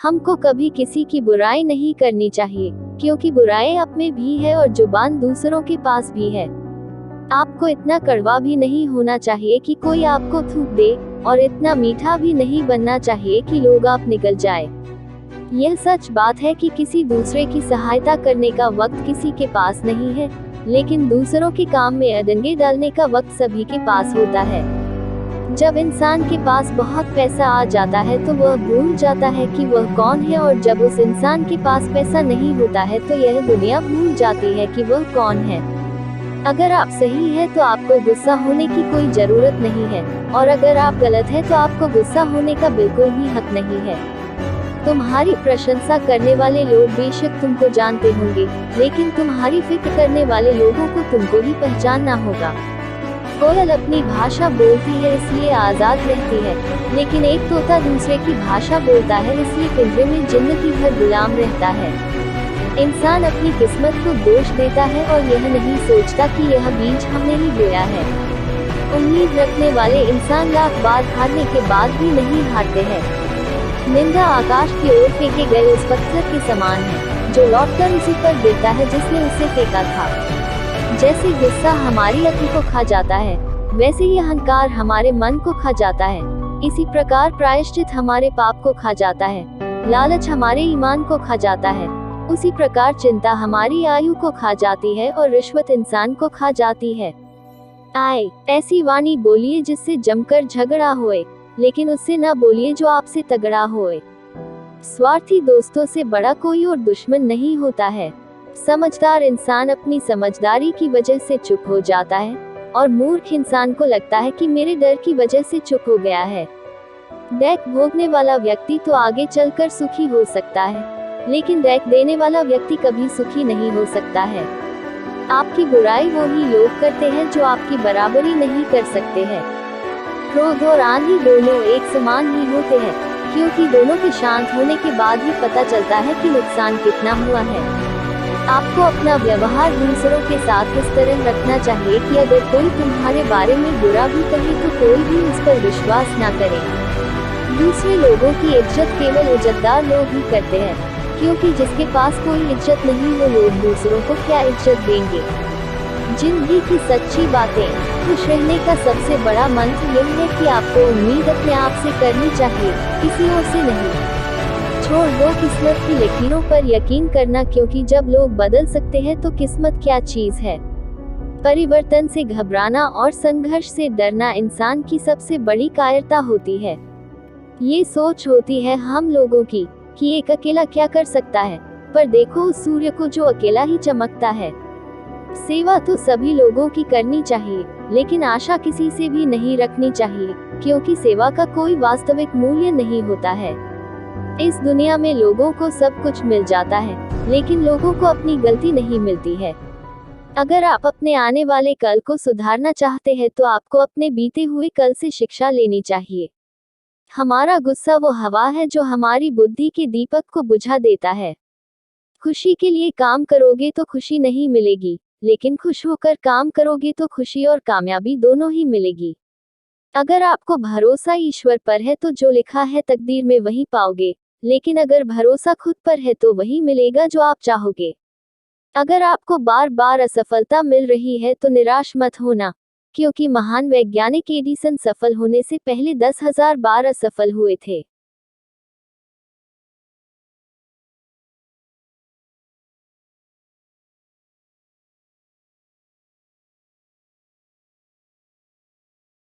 हमको कभी किसी की बुराई नहीं करनी चाहिए, क्योंकि बुराई आप में भी है और जुबान दूसरों के पास भी है। आपको इतना कड़वा भी नहीं होना चाहिए कि कोई आपको थूक दे, और इतना मीठा भी नहीं बनना चाहिए कि लोग आप निगल जाए। यह सच बात है कि किसी दूसरे की सहायता करने का वक्त किसी के पास नहीं है, लेकिन दूसरों के काम में अड़ंगे डालने का वक्त सभी के पास होता है। जब इंसान के पास बहुत पैसा आ जाता है तो वह भूल जाता है कि वह कौन है, और जब उस इंसान के पास पैसा नहीं होता है तो यह दुनिया भूल जाती है कि वह कौन है। अगर आप सही है तो आपको गुस्सा होने की कोई जरूरत नहीं है, और अगर आप गलत है तो आपको गुस्सा होने का बिल्कुल भी हक नहीं है। तुम्हारी प्रशंसा करने वाले लोग बेशक तुमको जानते होंगे, लेकिन तुम्हारी फिक्र करने वाले लोगों को तुमको ही पहचानना होगा। कोयल अपनी भाषा बोलती है इसलिए आजाद रहती है, लेकिन एक तोता दूसरे की भाषा बोलता है इसलिए पिंजरे में जिंदगी भर गुलाम रहता है। इंसान अपनी किस्मत को दोष देता है और यह नहीं सोचता कि यह बीज हमने ही बोया है। उम्मीद रखने वाले इंसान लाख बार हारने के बाद भी नहीं हारते हैं। निंदा आकाश की ओर फेंके गए उस पत्थर के समान है, जो लौटकर उसी पर गिरता है जिसने उसे फेंका था। जैसे गुस्सा हमारी अक्ल को खा जाता है, वैसे ही अहंकार हमारे मन को खा जाता है। इसी प्रकार प्रायश्चित हमारे पाप को खा जाता है, लालच हमारे ईमान को खा जाता है। उसी प्रकार चिंता हमारी आयु को खा जाती है और रिश्वत इंसान को खा जाती है। आए ऐसी वाणी बोलिए जिससे जमकर झगड़ा होए, लेकिन उससे न बोलिए जो आपसे तगड़ा होए। स्वार्थी दोस्तों से बड़ा कोई और दुश्मन नहीं होता है। समझदार इंसान अपनी समझदारी की वजह से चुप हो जाता है, और मूर्ख इंसान को लगता है कि मेरे डर की वजह से चुप हो गया है। दैक भोगने वाला व्यक्ति तो आगे चलकर सुखी हो सकता है, लेकिन दैक देने वाला व्यक्ति कभी सुखी नहीं हो सकता है। आपकी बुराई वो ही लोग करते हैं जो आपकी बराबरी नहीं कर सकते हैं। क्रोध और आंधी दोनों एक समान ही होते हैं, क्योंकि दोनों के शांत होने के बाद ही पता चलता है कि नुकसान कितना हुआ है। आपको अपना व्यवहार दूसरों के साथ इस तरह रखना चाहिए कि अगर कोई तुम्हारे बारे में बुरा भी कहे तो कोई भी उस पर विश्वास न करे। दूसरे लोगों की इज्जत केवल इज्जतदार लोग ही करते हैं, क्योंकि जिसके पास कोई इज्जत नहीं वो लोग दूसरों को क्या इज्जत देंगे। जिंदगी की सच्ची बातें। खुश रहने का सबसे बड़ा मंत्र यह है कि आपको उम्मीद अपने आप से करनी चाहिए, किसी और से नहीं। छोड़ दो किस्मत की लकीरों पर यकीन करना, क्योंकि जब लोग बदल सकते हैं तो किस्मत क्या चीज है। परिवर्तन से घबराना और संघर्ष से डरना इंसान की सबसे बड़ी कायरता होती है। ये सोच होती है हम लोगों की कि एक अकेला क्या कर सकता है, पर देखो उस सूर्य को जो अकेला ही चमकता है। सेवा तो सभी लोगों की करनी चाहिए, लेकिन आशा किसी से भी नहीं रखनी चाहिए, क्योंकि सेवा का कोई वास्तविक मूल्य नहीं होता है। इस दुनिया में लोगों को सब कुछ मिल जाता है, लेकिन लोगों को अपनी गलती नहीं मिलती है। अगर आप अपने आने वाले कल को सुधारना चाहते हैं तो आपको अपने बीते हुए कल से शिक्षा लेनी चाहिए। हमारा गुस्सा वो हवा है जो हमारी बुद्धि के दीपक को बुझा देता है। खुशी के लिए काम करोगे तो खुशी नहीं मिलेगी, लेकिन खुश होकर काम करोगे तो खुशी और कामयाबी दोनों ही मिलेगी। अगर आपको भरोसा ईश्वर पर है तो जो लिखा है तकदीर में वही पाओगे, लेकिन अगर भरोसा खुद पर है तो वही मिलेगा जो आप चाहोगे। अगर आपको बार बार असफलता मिल रही है तो निराश मत होना, क्योंकि महान वैज्ञानिक एडिसन सफल होने से पहले 10,000 बार असफल हुए थे।